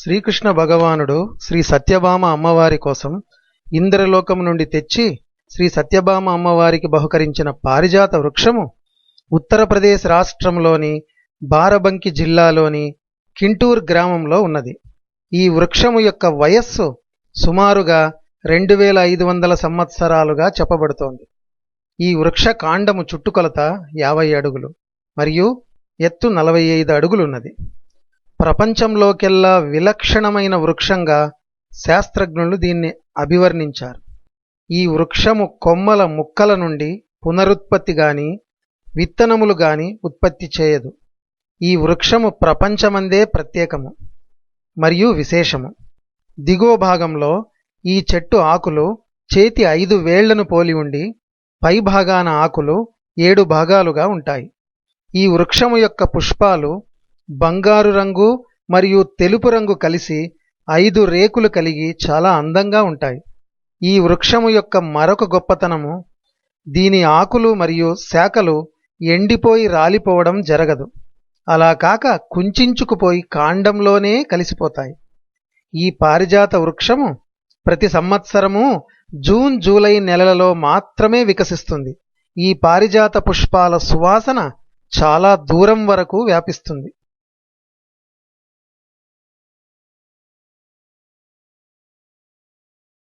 శ్రీకృష్ణ భగవానుడు శ్రీ సత్యభామ అమ్మవారి కోసం ఇంద్రలోకం నుండి తెచ్చి శ్రీ సత్యభామ అమ్మవారికి బహుకరించిన పారిజాత వృక్షము ఉత్తరప్రదేశ్ రాష్ట్రంలోని బారబంకి జిల్లాలోని కింటూర్ గ్రామంలో ఉన్నది. ఈ వృక్షము యొక్క వయస్సు సుమారుగా 2500 సంవత్సరాలుగా చెప్పబడుతోంది. ఈ వృక్ష కాండము చుట్టుకొలత 50 అడుగులు మరియు ఎత్తు 45 అడుగులున్నది. ప్రపంచంలోకెల్లా విలక్షణమైన వృక్షంగా శాస్త్రజ్ఞులు దీన్ని అభివర్ణించారు. ఈ వృక్షము కొమ్మల ముక్కల నుండి పునరుత్పత్తి గాని విత్తనములు గాని ఉత్పత్తి చేయదు. ఈ వృక్షము ప్రపంచమందే ప్రత్యేకము మరియు విశేషము. దిగువ భాగంలో ఈ చెట్టు ఆకులు చేతి 5 వేళ్లను పోలి ఉండి పై భాగాన ఆకులు 7 భాగాలుగా ఉంటాయి. ఈ వృక్షము యొక్క పుష్పాలు బంగారు రంగు మరియు తెలుపు రంగు కలిసి 5 రేకులు కలిగి చాలా అందంగా ఉంటాయి. ఈ వృక్షము యొక్క మరొక గొప్పతనము దీని ఆకులు మరియు శాఖలు ఎండిపోయి రాలిపోవడం జరగదు. అలా కాక కుంచించుకుపోయి కాండంలోనే కలిసిపోతాయి. ఈ పారిజాత వృక్షము ప్రతి సంవత్సరము జూన్ జూలై నెలలలో మాత్రమే వికసిస్తుంది. ఈ పారిజాత పుష్పాల సువాసన చాలా దూరం వరకు వ్యాపిస్తుంది.